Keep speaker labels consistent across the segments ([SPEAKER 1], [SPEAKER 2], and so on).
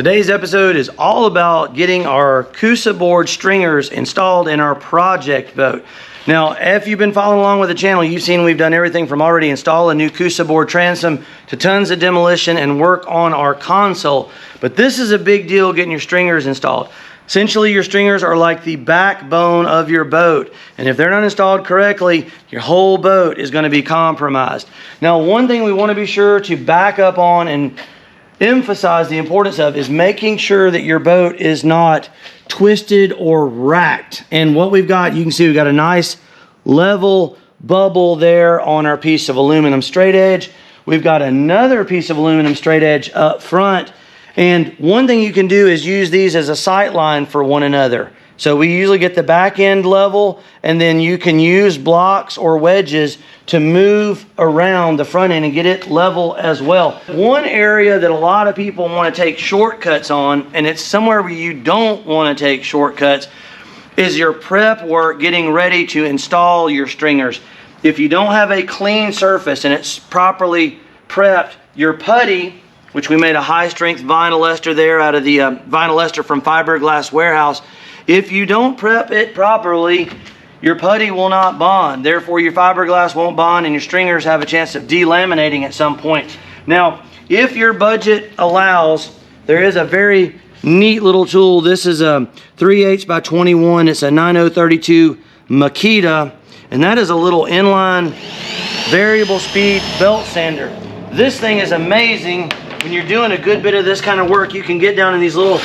[SPEAKER 1] Today's episode is all about getting our Coosa board stringers installed in our project boat. Now, if you've been following along with the channel, you've seen we've done everything from already install a new Coosa board transom to tons of demolition and work on our console. But this is a big deal, getting your stringers installed. Essentially, your stringers are like the backbone of your boat. And if they're not installed correctly, your whole boat is going to be compromised. Now, one thing we want to be sure to back up on and emphasize the importance of is making sure that your boat is not twisted or racked. And what we've got, you can see we've got a nice level bubble there on our piece of aluminum straight edge. We've got another piece of aluminum straight edge up front. And one thing you can do is use these as a sight line for one another. So we usually get the back end level, and then you can use blocks or wedges to move around the front end and get it level as well. One area that a lot of people want to take shortcuts on, and it's somewhere where you don't want to take shortcuts, is your prep work getting ready to install your stringers. If you don't have a clean surface and it's properly prepped, your putty, which we made a high strength vinyl ester there out of the vinyl ester from Fiberglass warehouse, if you don't prep it properly, your putty will not bond. Therefore, your fiberglass won't bond and your stringers have a chance of delaminating at some point. Now, if your budget allows, there is a very neat little tool. This is a 3/8 by 21. It's a 9032 Makita, and that is a little inline variable speed belt sander. This thing is amazing. When you're doing a good bit of this kind of work, you can get down in these little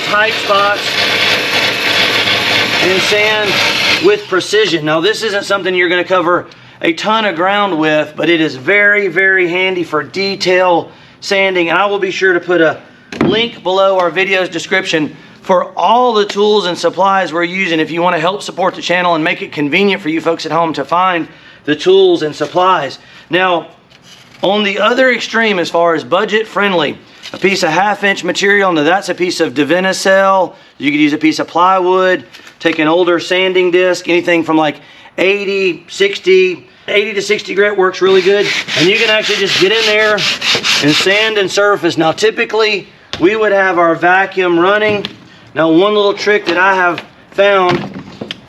[SPEAKER 1] tight spots and sand with precision. Now, this isn't something you're going to cover a ton of ground with, but it is very, very handy for detail sanding. And I will be sure to put a link below our video's description for all the tools and supplies we're using if you want to help support the channel and make it convenient for you folks at home to find the tools and supplies. Now, on the other extreme, as far as budget friendly, a piece of 1/2-inch material. Now that's a piece of Divinacell. You could use a piece of plywood, take an older sanding disc, anything from like 80 to 60 grit works really good. And you can actually just get in there and sand and surface. Now typically we would have our vacuum running. Now one little trick that I have found,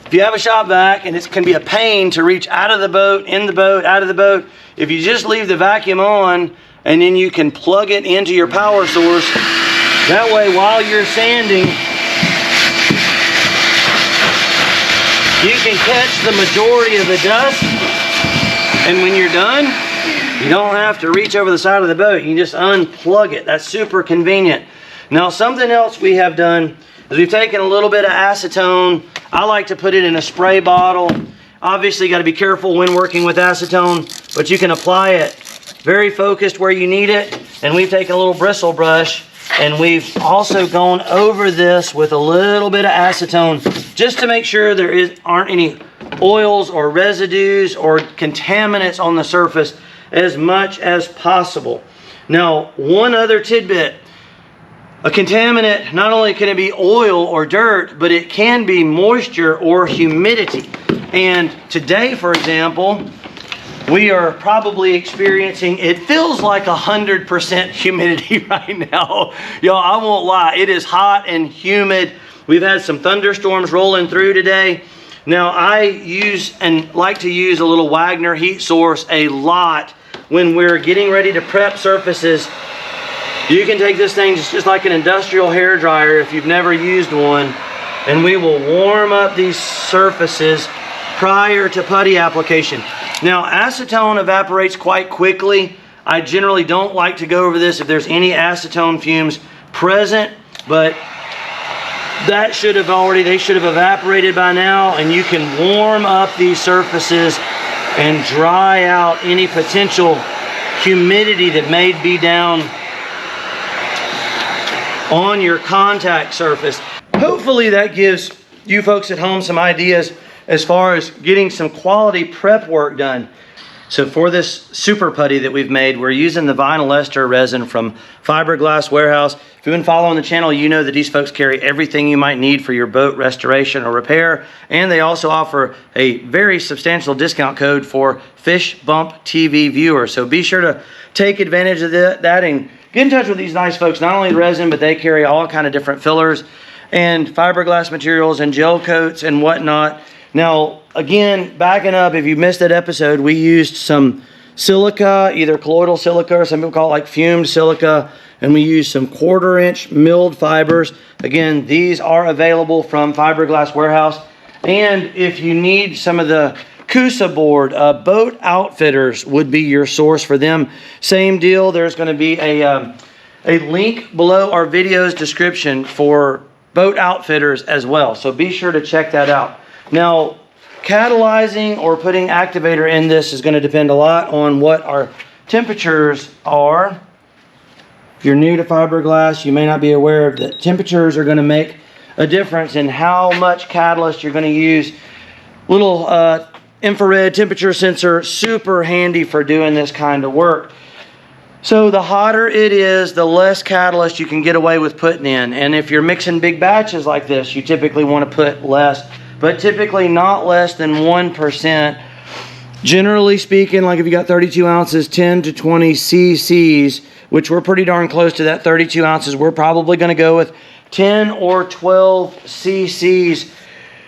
[SPEAKER 1] if you have a shop vac, and it can be a pain to reach out of the boat, in the boat, out of the boat, if you just leave the vacuum on and then you can plug it into your power source, that way while you're sanding, you can catch the majority of the dust, and when you're done, you don't have to reach over the side of the boat. You can just unplug it. That's super convenient. Now, something else we have done is we've taken a little bit of acetone. I like to put it in a spray bottle. Obviously, you got to be careful when working with acetone, but you can apply it very focused where you need it. And we've taken a little bristle brush and we've also gone over this with a little bit of acetone just to make sure there aren't any oils or residues or contaminants on the surface as much as possible. Now, one other tidbit. A contaminant, not only can it be oil or dirt, but it can be moisture or humidity. And today, for example, we are probably experiencing, it feels like 100% humidity right now. Y'all, I won't lie, it is hot and humid. We've had some thunderstorms rolling through today. Now, I use and like to use a little Wagner heat source a lot when we're getting ready to prep surfaces. You can take this thing just like an industrial hair dryer if you've never used one, and we will warm up these surfaces prior to putty application. Now, acetone evaporates quite quickly. I generally don't like to go over this if there's any acetone fumes present, but they should have evaporated by now, and you can warm up these surfaces and dry out any potential humidity that may be down on your contact surface. Hopefully that gives you folks at home some ideas as far as getting some quality prep work done. So for this super putty that we've made, we're using the vinyl ester resin from Fiberglass warehouse. If you've been following the channel, you know that these folks carry everything you might need for your boat restoration or repair, and they also offer a very substantial discount code for Fish Bump TV viewers. So be sure to take advantage of that and get in touch with these nice folks. Not only resin, but they carry all kind of different fillers and fiberglass materials and gel coats and whatnot. Now, again, backing up, if you missed that episode, we used some silica, either colloidal silica or some people call it like fumed silica, and we used some 1/4-inch milled fibers. Again, these are available from Fiberglass Warehouse. And if you need some of the Coosa board, Boat Outfitters would be your source for them. Same deal, there's going to be a link below our video's description for Boat Outfitters as well. So be sure to check that out. Now, catalyzing or putting activator in this is going to depend a lot on what our temperatures are. If you're new to fiberglass, you may not be aware that temperatures are going to make a difference in how much catalyst you're going to use. Little infrared temperature sensor, super handy for doing this kind of work. So the hotter it is, the less catalyst you can get away with putting in. And if you're mixing big batches like this, you typically want to put less, but typically not less than 1%. Generally speaking, like if you got 32 ounces, 10 to 20 cc's, which we're pretty darn close to that 32 ounces, we're probably going to go with 10 or 12 cc's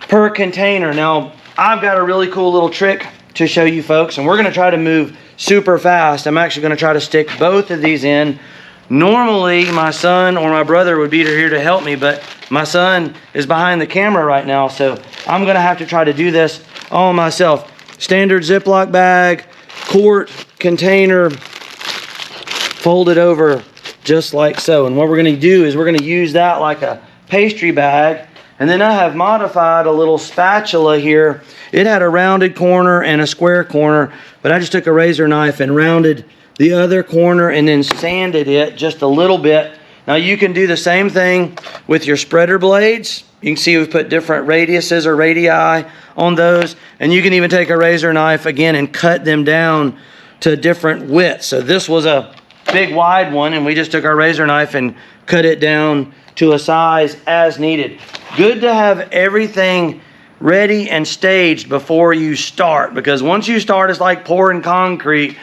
[SPEAKER 1] per container. Now, I've got a really cool little trick to show you folks, and we're going to try to move super fast. I'm actually going to try to stick both of these in. Normally, my son or my brother would be here to help me, but my son is behind the camera right now, so I'm going to have to try to do this all myself. Standard Ziploc bag, quart container, fold it over just like so. And what we're going to do is we're going to use that like a pastry bag. And then I have modified a little spatula here. It had a rounded corner and a square corner, but I just took a razor knife and rounded the other corner and then sanded it just a little bit. Now you can do the same thing with your spreader blades. You can see we've put different radiuses or radii on those. And you can even take a razor knife again and cut them down to different widths. So this was a big wide one, and we just took our razor knife and cut it down to a size as needed. Good to have everything ready and staged before you start, because once you start, it's like pouring concrete.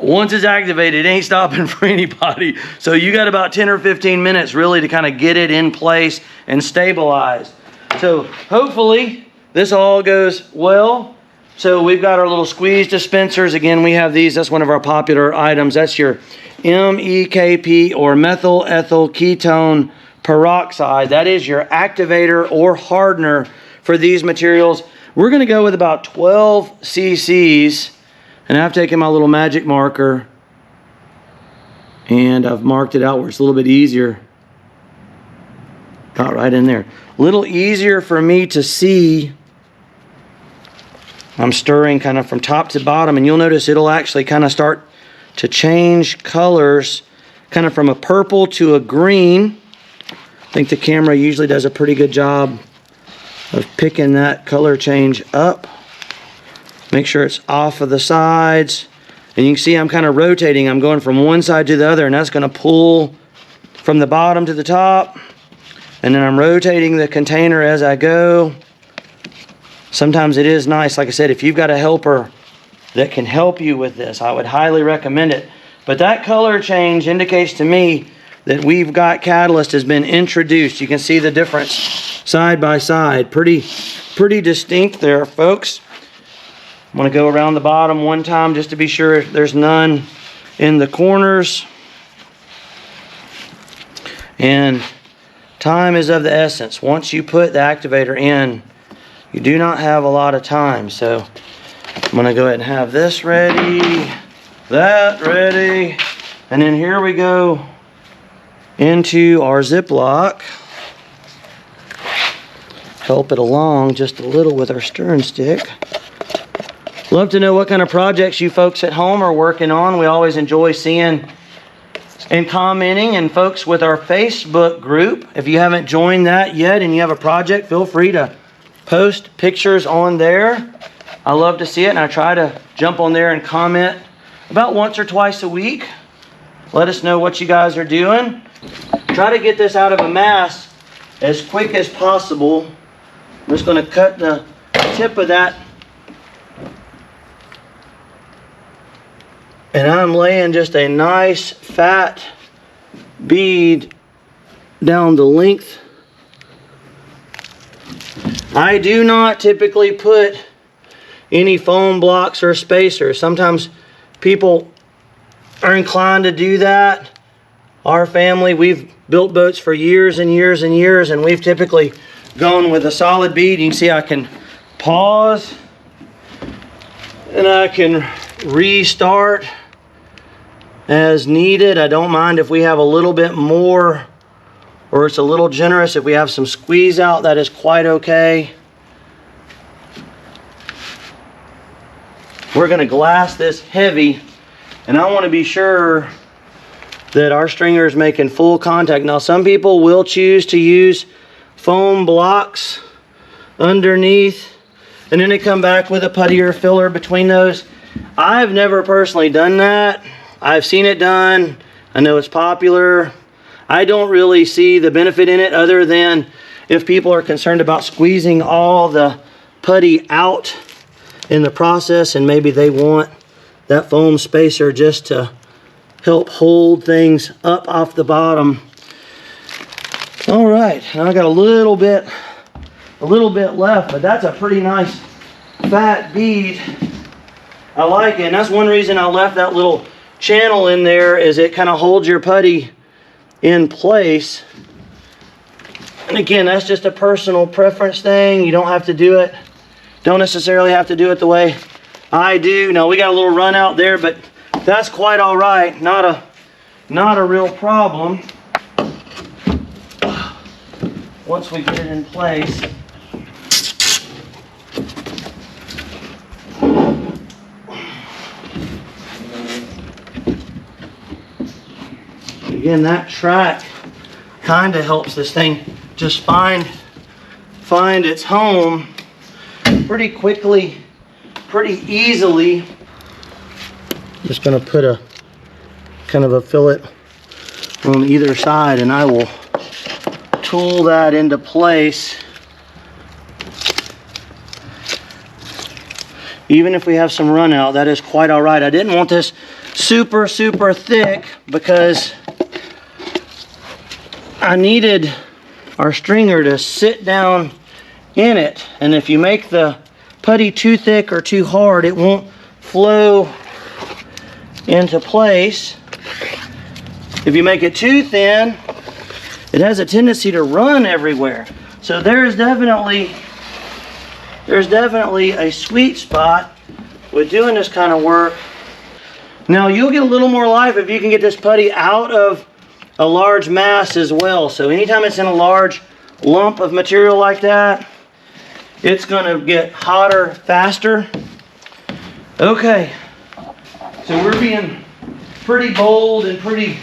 [SPEAKER 1] Once it's activated, it ain't stopping for anybody. So you got about 10 or 15 minutes really to kind of get it in place and stabilize. So hopefully this all goes well. So we've got our little squeeze dispensers. Again, we have these. That's one of our popular items. That's your MEKP or methyl ethyl ketone peroxide. That is your activator or hardener for these materials. We're going to go with about 12 cc's. And I've taken my little magic marker and I've marked it out where it's a little bit easier. Got right in there. A little easier for me to see. I'm stirring kind of from top to bottom, and you'll notice it'll actually kind of start to change colors, kind of from a purple to a green. I think the camera usually does a pretty good job of picking that color change up. Make sure it's off of the sides. And you can see I'm kind of rotating. I'm going from one side to the other, and that's going to pull from the bottom to the top. And then I'm rotating the container as I go. Sometimes it is nice, like I said, if you've got a helper that can help you with this, I would highly recommend it. But that color change indicates to me that we've got catalyst has been introduced. You can see the difference side by side. Pretty distinct there, folks. I'm going to go around the bottom one time just to be sure there's none in the corners. And time is of the essence. Once you put the activator in, you do not have a lot of time. So I'm going to go ahead and have this ready, that ready, and then here we go into our Ziploc. Help it along just a little with our stirring stick. Love to know what kind of projects you folks at home are working on. We always enjoy seeing and commenting. And folks with our Facebook group, if you haven't joined that yet and you have a project, feel free to post pictures on there. I love to see it, and I try to jump on there and comment about once or twice a week. Let us know what you guys are doing. Try to get this out of a mass as quick as possible. I'm just going to cut the tip of that. And I'm laying just a nice fat bead down the length. I do not typically put any foam blocks or spacers. Sometimes people are inclined to do that. Our family, we've built boats for years and years and years, and we've typically gone with a solid bead. You can see I can pause and I can restart as needed. I don't mind if we have a little bit more or it's a little generous. If we have some squeeze out, that is quite okay. We're going to glass this heavy, and I want to be sure that our stringer is making full contact. Now, some people will choose to use foam blocks underneath, and then they come back with a putty or filler between those. I've never personally done that. I've seen it done. I know it's popular. I don't really see the benefit in it, other than if people are concerned about squeezing all the putty out in the process, and maybe they want that foam spacer just to help hold things up off the bottom. All right, now I got a little bit left, but that's a pretty nice fat bead. I like it, and that's one reason I left that little channel in there, is it kind of holds your putty in place. And again, that's just a personal preference thing. You don't have to do it. Don't necessarily have to do it the way I do. Now, we got a little run out there, but that's quite all right. Not a real problem once we get it in place. Again, that track kind of helps this thing just find its home pretty quickly, pretty easily. I'm just going to put a kind of a fillet on either side, and I will tool that into place. Even if we have some run out, that is quite all right. I didn't want this super thick because I needed our stringer to sit down in it, and if you make the putty too thick or too hard, it won't flow into place. If you make it too thin, it has a tendency to run everywhere. So there's definitely a sweet spot with doing this kind of work. Now, you'll get a little more life if you can get this putty out of a large mass as well. So anytime it's in a large lump of material like that, it's going to get hotter faster. Okay, so we're being pretty bold and pretty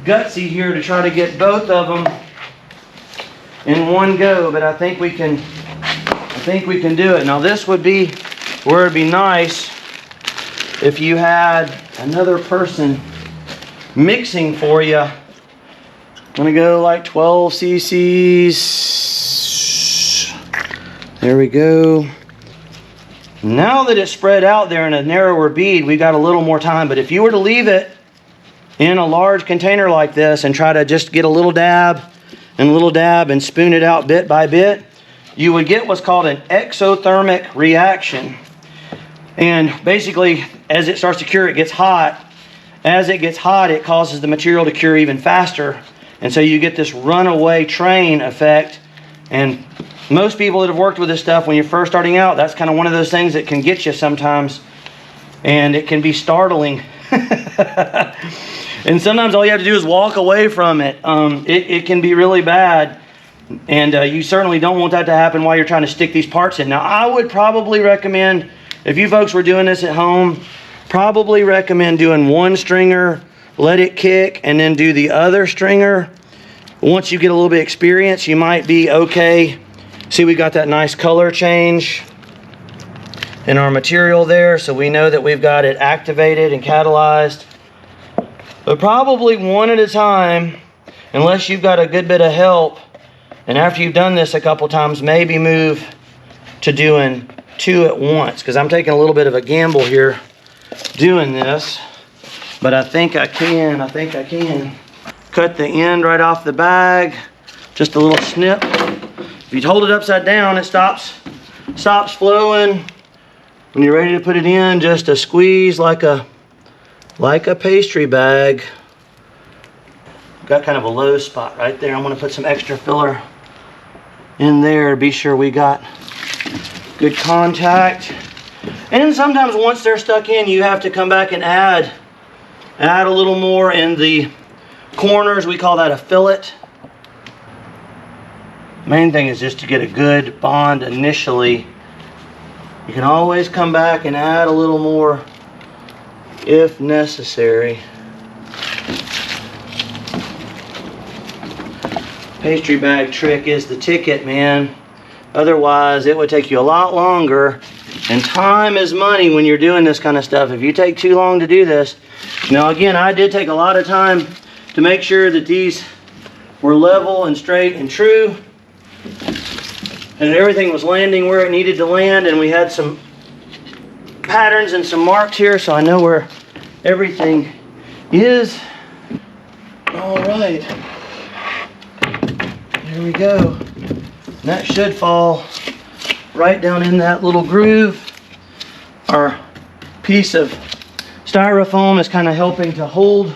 [SPEAKER 1] gutsy here to try to get both of them in one go, but I think we can do it. Now, this would be where it'd be nice if you had another person mixing for you. I'm gonna go like 12 cc's. There we go. Now that it's spread out there in a narrower bead, we got a little more time. But if you were to leave it in a large container like this and try to just get a little dab and spoon it out bit by bit, you would get what's called an exothermic reaction. And basically, as it starts to cure, it gets hot. As it gets hot, it causes the material to cure even faster. And so you get this runaway train effect. And most people that have worked with this stuff, when you're first starting out, that's kind of one of those things that can get you sometimes. And it can be startling. And sometimes all you have to do is walk away from it. It can be really bad. And you certainly don't want that to happen while you're trying to stick these parts in. Now, I would probably recommend, if you folks were doing this at home, probably recommend doing one stringer, let it kick, and then do the other stringer. Once you get a little bit of experience, you might be okay. See, we got that nice color change in our material there, so we know that we've got it activated and catalyzed. But probably one at a time, unless you've got a good bit of help. And after you've done this a couple times, maybe move to doing two at once, because I'm taking a little bit of a gamble here doing this, but I think I can. cut the end right off the bag. Just a little snip. If you hold it upside down, it stops flowing. When you're ready to put it in, just a squeeze like a pastry bag. Got kind of a low spot right there. I'm gonna put some extra filler in there to be sure we got good contact. And sometimes once they're stuck in, you have to come back and add a little more in the corners. We call that a fillet. Main thing is just to get a good bond initially. You can always come back and add a little more if necessary. Pastry bag trick is the ticket, man. Otherwise, it would take you a lot longer. And time is money when you're doing this kind of stuff. If you take too long to do this. Now again, I did take a lot of time to make sure that these were level and straight and true. And everything was landing where it needed to land. And we had some patterns and some marks here, so I know where everything is. All right. There we go. And that should fall right down in that little groove. Our piece of styrofoam is kind of helping to hold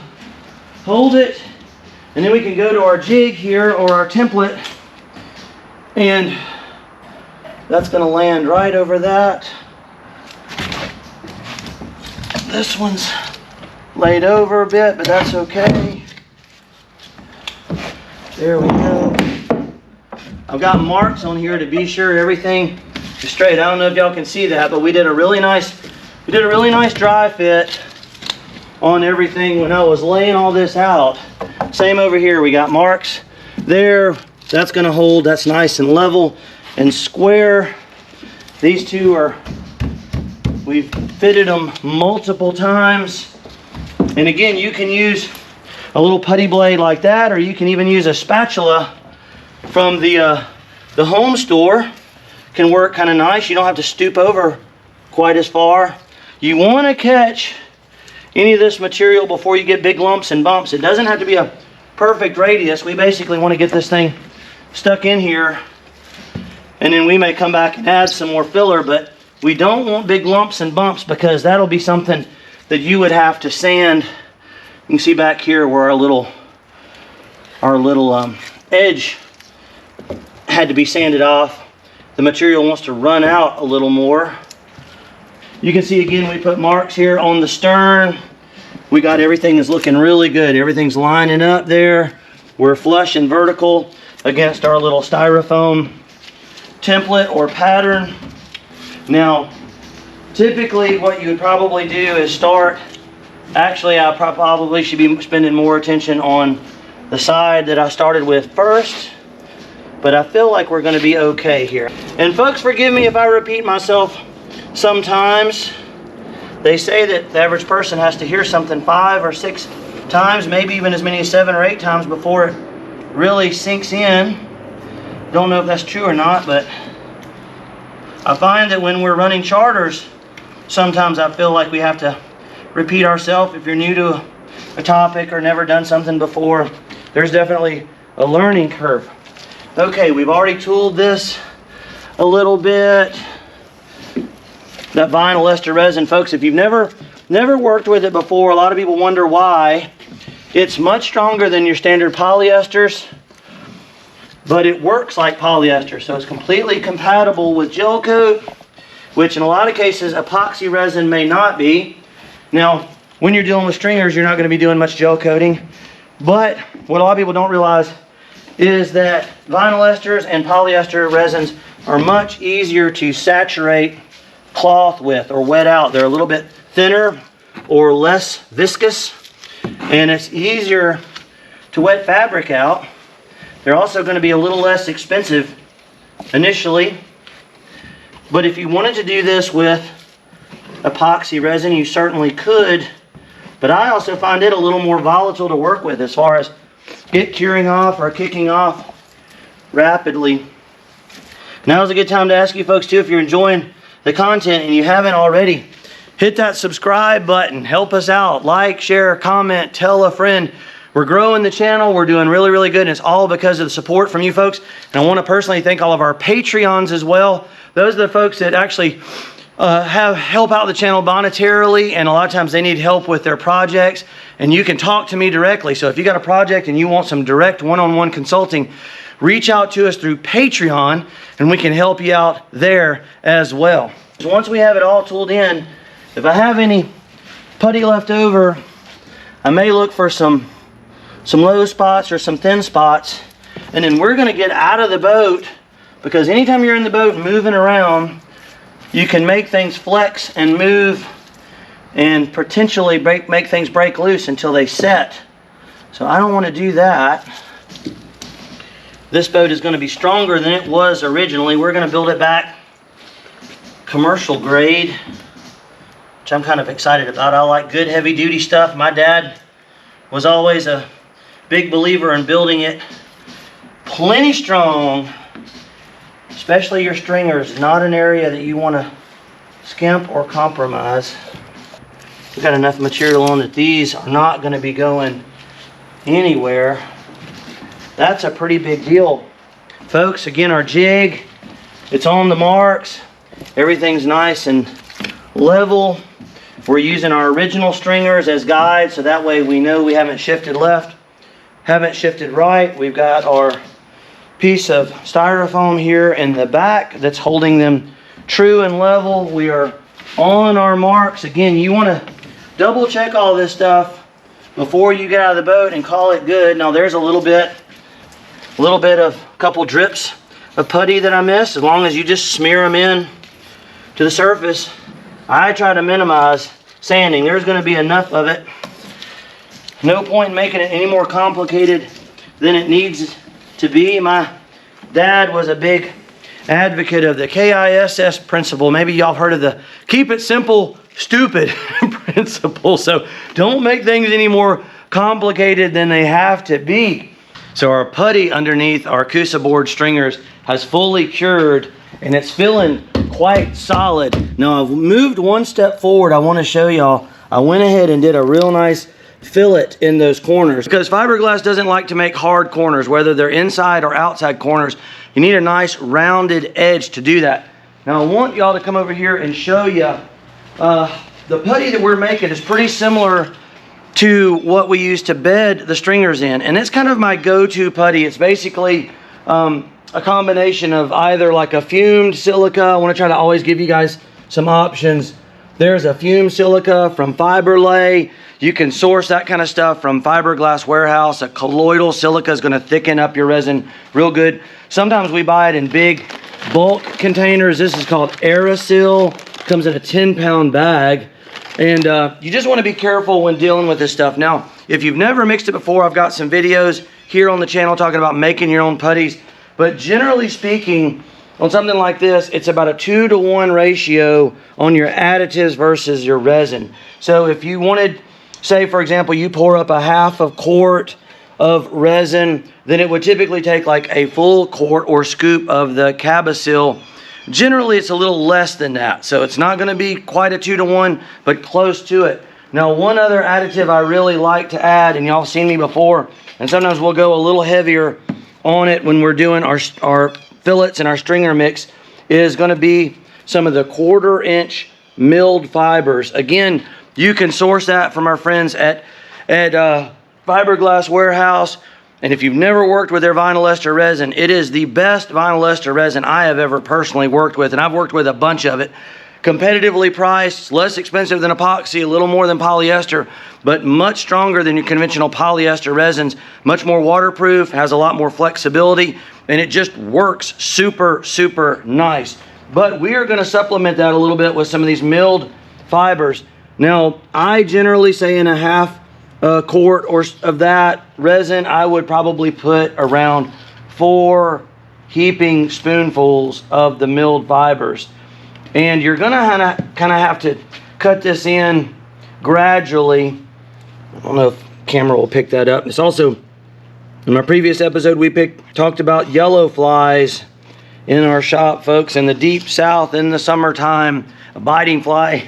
[SPEAKER 1] it. And then we can go to our jig here, or our template, and that's going to land right over that. This one's laid over a bit, but that's okay. There we go. I've got marks on here to be sure everything is straight. I don't know if y'all can see that, but we did a really nice dry fit on everything when I was laying all this out. Same over here. We got marks there. That's going to hold. That's nice and level and square. These two are, we've fitted them multiple times. And again, you can use a little putty blade like that, or you can even use a spatula from the home store. Can work kind of nice. You don't have to stoop over quite as far. You want to catch any of this material before you get big lumps and bumps. It doesn't have to be a perfect radius. We basically want to get this thing stuck in here, and then we may come back and add some more filler, but we don't want big lumps and bumps, because that'll be something that you would have to sand. You can see back here where our little edge had to be sanded off. The material wants to run out a little more. You can see again, we put marks here on the stern. We got everything is looking really good. Everything's lining up there. We're flush and vertical against our little styrofoam template or pattern. Now, typically what you would probably do is start, actually I probably should be spending more attention on the side that I started with first, but I feel like we're going to be okay here. And folks, forgive me if I repeat myself sometimes. They say that the average person has to hear something 5 or 6 times, maybe even as many as 7 or 8 times before it really sinks in. Don't know if that's true or not, but I find that when we're running charters, sometimes I feel like we have to repeat ourselves. If you're new to a topic or never done something before, there's definitely a learning curve. Okay, we've already tooled this a little bit. That vinyl ester resin, folks, if you've never worked with it before, a lot of people wonder why. It's much stronger than your standard polyesters, but it works like polyester, so it's completely compatible with Gelcoat, which in a lot of cases epoxy resin may not be. Now, when you're dealing with stringers, you're not going to be doing much gel coating, but what a lot of people don't realize is that vinyl esters and polyester resins are much easier to saturate cloth with or wet out. They're a little bit thinner or less viscous, and it's easier to wet fabric out. They're also going to be a little less expensive initially, but if you wanted to do this with epoxy resin, you certainly could, but I also find it a little more volatile to work with as far as it curing off or kicking off rapidly. Now is a good time to ask you folks too, if you're enjoying the content and you haven't already, hit that subscribe button. Help us out. Like, share, comment, tell a friend. We're growing the channel. We're doing really, really good. And it's all because of the support from you folks. And I want to personally thank all of our Patreons as well. Those are the folks that actually help out the channel monetarily, and a lot of times they need help with their projects, and you can talk to me directly. So if you got a project and you want some direct one-on-one consulting, reach out to us through Patreon and we can help you out there as well. So once we have it all tooled in, if I have any putty left over, I may look for some low spots or some thin spots, and then we're going to get out of the boat, because anytime you're in the boat moving around, you can make things flex and move and potentially make things break loose until they set. So I don't want to do that. This boat is going to be stronger than it was originally. We're going to build it back commercial grade, which I'm kind of excited about. I like good heavy duty stuff. My dad was always a big believer in building it plenty strong. Especially your stringers, not an area that you want to skimp or compromise. We've got enough material on that these are not going to be going anywhere. That's a pretty big deal. Folks, again, our jig, it's on the marks. Everything's nice and level. We're using our original stringers as guides, so that way we know we haven't shifted left, haven't shifted right. We've got our piece of styrofoam here in the back that's holding them true and level. We are on our marks. Again, you want to double check all this stuff before you get out of the boat and call it good. Now there's a little bit of a couple drips of putty that I missed. As long as you just smear them in to the surface, I try to minimize sanding. There's going to be enough of it. No point in making it any more complicated than it needs to be. My dad was a big advocate of the KISS principle. Maybe y'all heard of the keep it simple, stupid principle. So don't make things any more complicated than they have to be. So our putty underneath our Coosa board stringers has fully cured, and it's feeling quite solid. Now I've moved one step forward. I want to show y'all. I went ahead and did a real nice fillet in those corners, because fiberglass doesn't like to make hard corners, whether they're inside or outside corners. You need a nice rounded edge to do that. Now I want y'all to come over here and show you the putty that we're making is pretty similar to what we use to bed the stringers in, and it's kind of my go-to putty. It's basically a combination of either like a fumed silica. I want to try to always give you guys some options. There's a fumed silica from Fiberglass. You can source that kind of stuff from Fiberglass Warehouse. A colloidal silica is going to thicken up your resin real good. Sometimes we buy it in big bulk containers. This is called Aerosil. Comes in a 10-pound bag. And you just want to be careful when dealing with this stuff. Now, if you've never mixed it before, I've got some videos here on the channel talking about making your own putties. But generally speaking, on something like this, it's about a 2-to-1 ratio on your additives versus your resin. So if you wanted, say for example, you pour up a half a quart of resin, then it would typically take like a full quart or scoop of the Cabasil. Generally, it's a little less than that. So it's not going to be quite a 2-to-1, but close to it. Now, one other additive I really like to add, and y'all have seen me before, and sometimes we'll go a little heavier on it when we're doing our fillets and our stringer mix, is going to be some of the 1/4-inch milled fibers. Again, you can source that from our friends at Fiberglass Warehouse. And if you've never worked with their vinyl ester resin, it is the best vinyl ester resin I have ever personally worked with, and I've worked with a bunch of it. Competitively priced, less expensive than epoxy, a little more than polyester, but much stronger than your conventional polyester resins, much more waterproof, has a lot more flexibility, and it just works super, super nice. But we are going to supplement that a little bit with some of these milled fibers. Now, I generally say in a half quart or of that resin, I would probably put around 4 heaping spoonfuls of the milled fibers. And you're gonna kind of have to cut this in gradually. I don't know if camera will pick that up. It's also, in my previous episode, we talked about yellow flies in our shop, folks. In the deep south in the summertime, a biting fly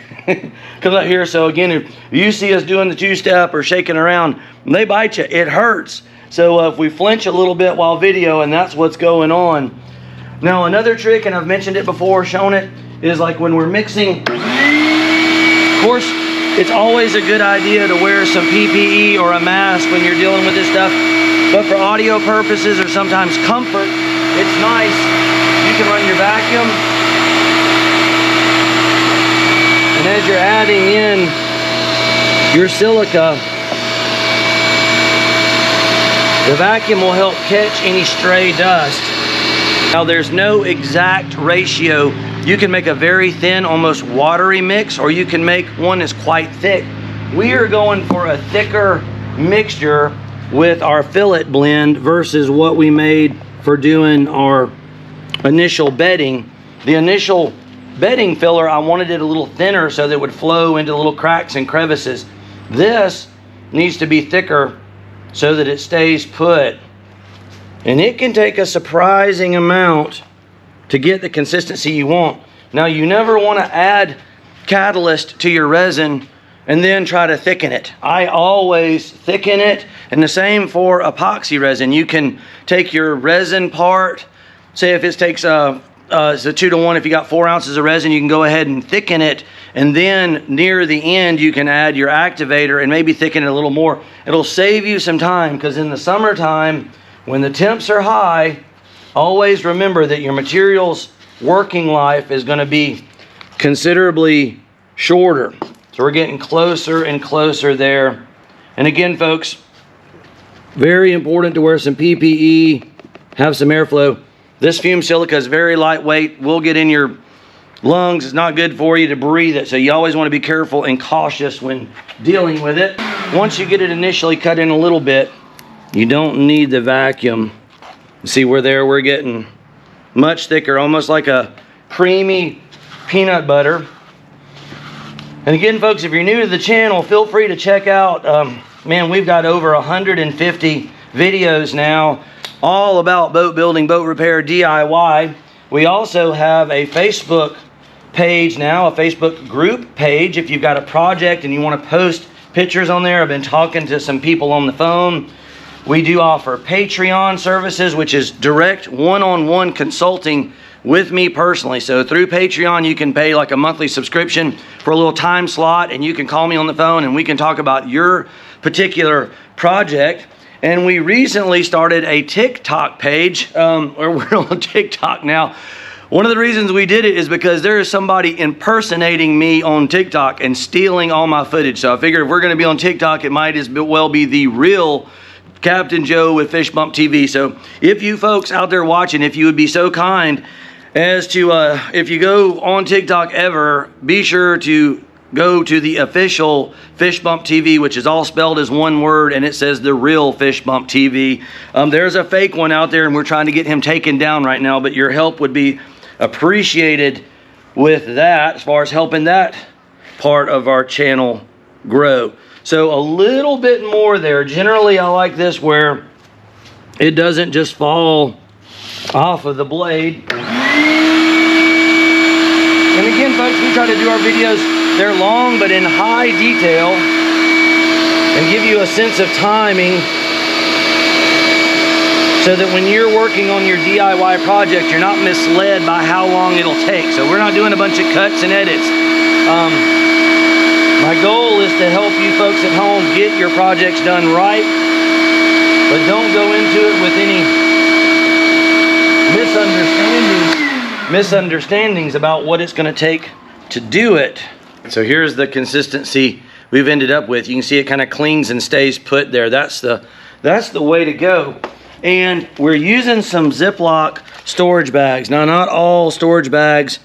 [SPEAKER 1] comes out here. So again, if you see us doing the two-step or shaking around, they bite you, it hurts. So if we flinch a little bit while video, and that's what's going on. Now another trick, and I've mentioned it before, shown it, is like when we're mixing, of course, it's always a good idea to wear some PPE or a mask when you're dealing with this stuff. But for audio purposes or sometimes comfort, it's nice. You can run your vacuum. And as you're adding in your silica, the vacuum will help catch any stray dust. Now there's no exact ratio. You can make a very thin, almost watery mix, or you can make one that's quite thick. We are going for a thicker mixture with our fillet blend versus what we made for doing our initial bedding. The initial bedding filler, I wanted it a little thinner so that it would flow into little cracks and crevices. This needs to be thicker so that it stays put. And it can take a surprising amount to get the consistency you want. Now, you never want to add catalyst to your resin and then try to thicken it. I always thicken it, and the same for epoxy resin. You can take your resin part, say if it takes it's a 2-to-1. If you got 4 ounces of resin, you can go ahead and thicken it, and then near the end you can add your activator and maybe thicken it a little more. It'll save you some time, because in the summertime when the temps are high, always remember that your material's working life is going to be considerably shorter. So we're getting closer and closer there. And again, folks, very important to wear some PPE, have some airflow. This fumed silica is very lightweight, will get in your lungs. It's not good for you to breathe it, so you always want to be careful and cautious when dealing with it. Once you get it initially cut in a little bit, you don't need the vacuum. See, we're getting much thicker, almost like a creamy peanut butter. And again, folks, if you're new to the channel, feel free to check out, man, we've got over 150 videos now, all about boat building, boat repair, DIY. We also have a Facebook page now, a Facebook group page. If you've got a project and you want to post pictures on there, I've been talking to some people on the phone. We do offer Patreon services, which is direct one-on-one consulting with me personally. So through Patreon, you can pay like a monthly subscription for a little time slot, and you can call me on the phone and we can talk about your particular project. And we recently started a TikTok page, or we're on TikTok now. One of the reasons we did it is because there is somebody impersonating me on TikTok and stealing all my footage. So I figured if we're going to be on TikTok, it might as well be the real Captain Joe with Fish Bump TV. So if you folks out there watching, if you would be so kind as to, if you go on TikTok ever, be sure to go to the official Fish Bump TV, which is all spelled as one word, and it says the real Fish Bump TV. There's a fake one out there, and we're trying to get him taken down right now, but your help would be appreciated with that, as far as helping that part of our channel grow. So a little bit more there. Generally, I like this where it doesn't just fall off of the blade. And again, folks, we try to do our videos, they're long but in high detail, and give you a sense of timing so that when you're working on your DIY project, you're not misled by how long it'll take. So we're not doing a bunch of cuts and edits. My goal is to help you folks at home get your projects done right, but don't go into it with any misunderstandings about what it's going to take to do it. So here's the consistency we've ended up with. You can see it kind of clings and stays put there. That's the way to go. And we're using some Ziploc storage bags. Now, not all storage bags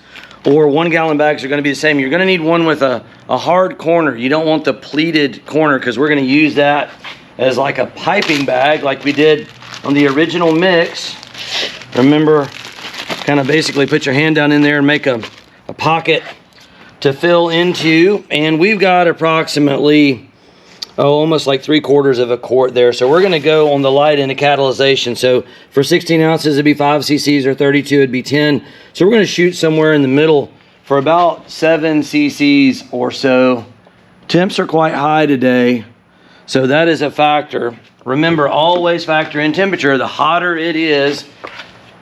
[SPEAKER 1] or 1-gallon bags are going to be the same. You're going to need one with a hard corner. You don't want the pleated corner, because we're going to use that as like a piping bag like we did on the original mix. Remember, kind of basically put your hand down in there and make a pocket to fill into. And we've got approximately almost like 3/4 of a quart there. So we're going to go on the light end of catalyzation. So for 16 ounces, it'd be 5 cc's, or 32, it'd be 10. So we're going to shoot somewhere in the middle for about 7 cc's or so. Temps are quite high today, so that is a factor. Remember, always factor in temperature. The hotter it is,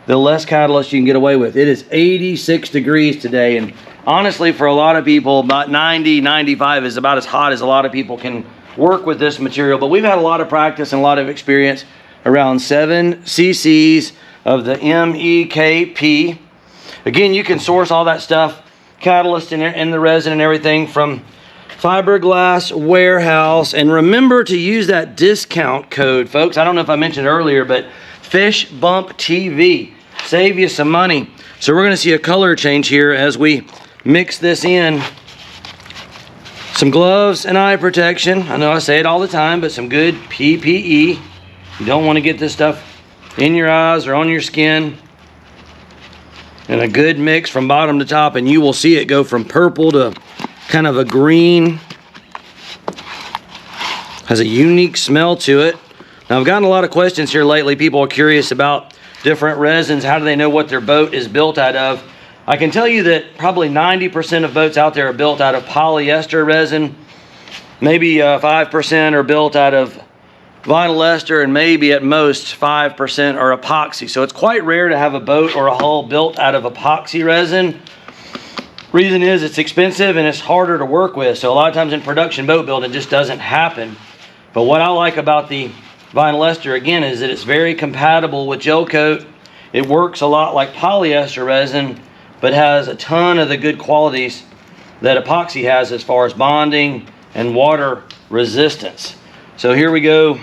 [SPEAKER 1] the less catalyst you can get away with. It is 86 degrees today, and honestly, for a lot of people, about 90, 95 is about as hot as a lot of people can work with this material. But we've had a lot of practice and a lot of experience around 7 cc's of the MEKP. Again, you can source all that stuff, catalyst and the resin and everything, from Fiberglass Warehouse. And remember to use that discount code, folks. I don't know if I mentioned earlier, but Fish Bump TV. Save you some money. So we're going to see a color change here as we mix this in. Some gloves and eye protection. I know I say it all the time, but some good PPE. You don't want to get this stuff in your eyes or on your skin. And a good mix from bottom to top, and you will see it go from purple to kind of a green. Has a unique smell to it. Now, I've gotten a lot of questions here lately. People are curious about different resins. How do they know what their boat is built out of? I can tell you that probably 90% of boats out there are built out of polyester resin. Maybe 5% are built out of vinyl ester, and maybe at most 5% are epoxy. So it's quite rare to have a boat or a hull built out of epoxy resin. Reason is it's expensive and it's harder to work with. So a lot of times in production boat building, it just doesn't happen. But what I like about the vinyl ester, again, is that it's very compatible with Gelcoat. It works a lot like polyester resin, but has a ton of the good qualities that epoxy has as far as bonding and water resistance. So here we go.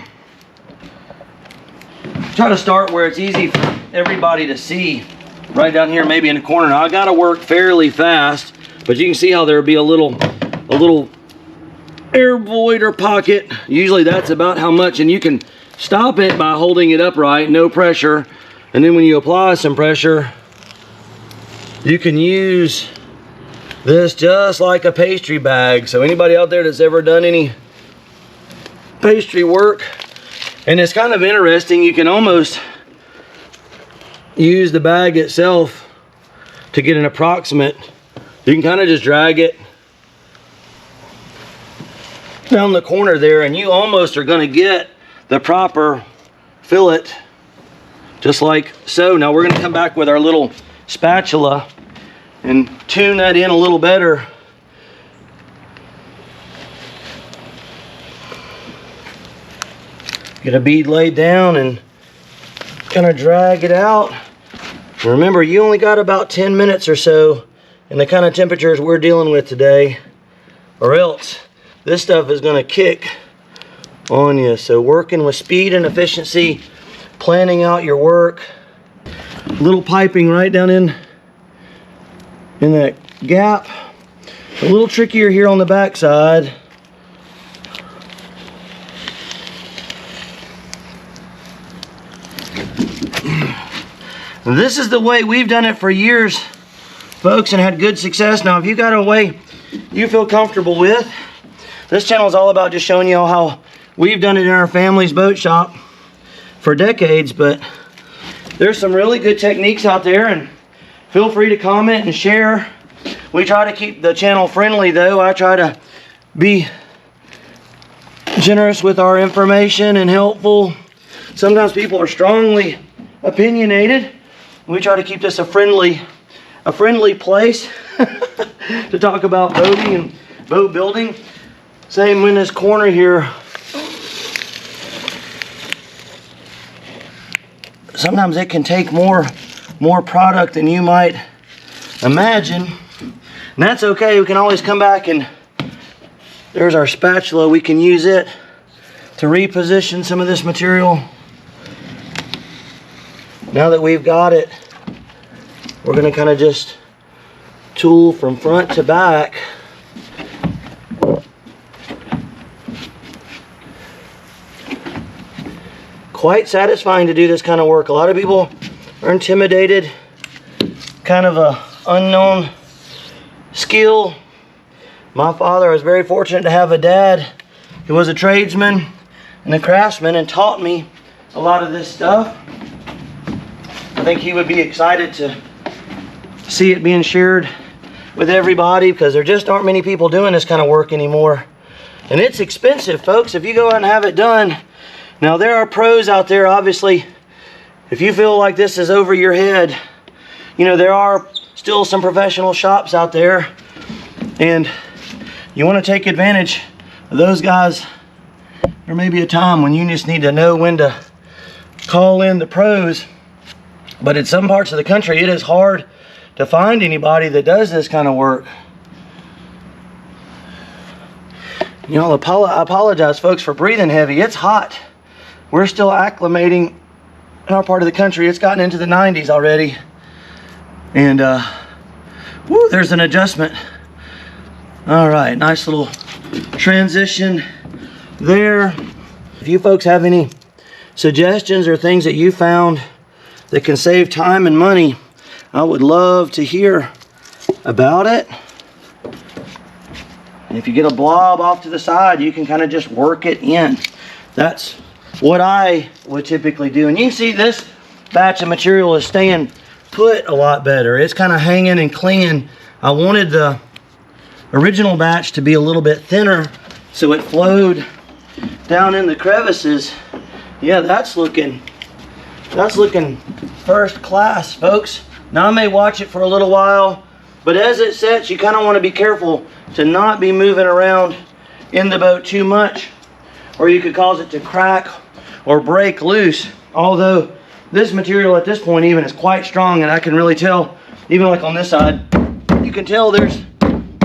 [SPEAKER 1] Try to start where it's easy for everybody to see. Right down here, maybe in the corner. Now I gotta work fairly fast, but you can see how there'll be a little air void or pocket. Usually that's about how much, and you can stop it by holding it upright, no pressure. And then when you apply some pressure, you can use this just like a pastry bag. So anybody out there that's ever done any pastry work, and it's kind of interesting, you can almost use the bag itself to get an approximate. You can kind of just drag it down the corner there, and you almost are going to get the proper fillet, just like so. Now we're going to come back with our little spatula and tune that in a little better. Get a bead laid down and kind of drag it out. Remember, you only got about 10 minutes or so in the kind of temperatures we're dealing with today, or else this stuff is going to kick on you. So working with speed and efficiency, planning out your work. Little piping right down in that gap. A little trickier here on the back side. This is the way we've done it for years, folks, and had good success. Now, if you got a way you feel comfortable with, this channel is all about just showing you all how we've done it in our family's boat shop for decades. But there's some really good techniques out there, and feel free to comment and share. We try to keep the channel friendly, though. I try to be generous with our information and helpful. Sometimes people are strongly opinionated. We try to keep this a friendly place to talk about boating and boat building. Same in this corner here. Sometimes it can take more product than you might imagine. And that's okay. We can always come back, and there's our spatula. We can use it to reposition some of this material. Now that we've got it, we're going to kind of just tool from front to back. Quite satisfying to do this kind of work. A lot of people are intimidated, kind of a unknown skill. My father was very fortunate to have a dad He was a tradesman and a craftsman and taught me a lot of this stuff. I think he would be excited to see it being shared with everybody, because there just aren't many people doing this kind of work anymore. And it's expensive, folks, if you go out and have it done. Now, there are pros out there, obviously. If you feel like this is over your head, you know, there are still some professional shops out there, and you want to take advantage of those guys. There may be a time when you just need to know when to call in the pros, but in some parts of the country it is hard to find anybody that does this kind of work. You know, I apologize, folks, for breathing heavy. It's hot. We're still acclimating in our part of the country. It's gotten into the 90s already, and woo, there's an adjustment. All right, nice little transition there. If you folks have any suggestions or things that you found that can save time and money, I would love to hear about it. And if you get a blob off to the side, you can kind of just work it in. That's what I would typically do. And you can see this batch of material is staying put a lot better. It's kind of hanging and clinging. I wanted the original batch to be a little bit thinner so it flowed down in the crevices. Yeah, that's looking first class, folks. Now, I may watch it for a little while, but as it sets, you kind of want to be careful to not be moving around in the boat too much, or you could cause it to crack or break loose. Although this material at this point even is quite strong, and I can really tell, even like on this side, you can tell there's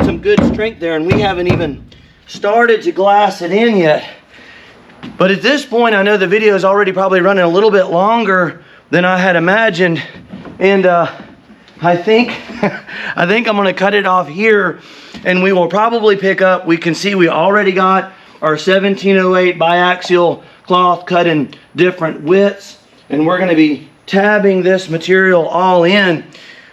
[SPEAKER 1] some good strength there, and we haven't even started to glass it in yet. But at this point, I know the video is already probably running a little bit longer than I had imagined, and I think I'm going to cut it off here, and we will probably pick up. We can see we already got our 1708 biaxial cloth cut in different widths, and we're going to be tabbing this material all in.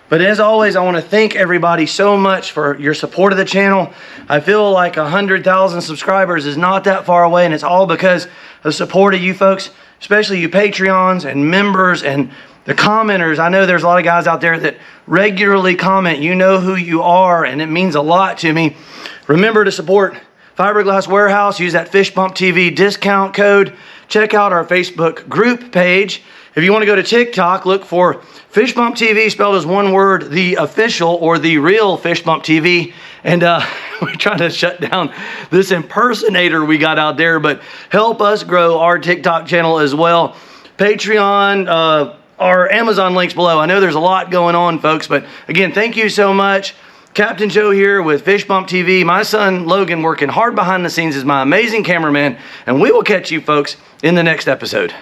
[SPEAKER 1] But as always, I want to thank everybody so much for your support of the channel. I feel like 100,000 subscribers is not that far away, and it's all because of the support of you folks, especially you Patreons and members and the commenters. I know there's a lot of guys out there that regularly comment. You know who you are, and it means a lot to me. Remember to support Fiberglass Warehouse. Use that Fish Bump TV discount code. Check out our Facebook group page. If you want to go to TikTok, look for Fish Bump TV, spelled as one word, the official or the real Fish Bump TV. And we're trying to shut down this impersonator we got out there, but help us grow our TikTok channel as well. Patreon, our Amazon links below. I know there's a lot going on, folks, but again, thank you so much. Captain Joe here with Fish Bump TV. My son Logan working hard behind the scenes is my amazing cameraman, and we will catch you folks in the next episode.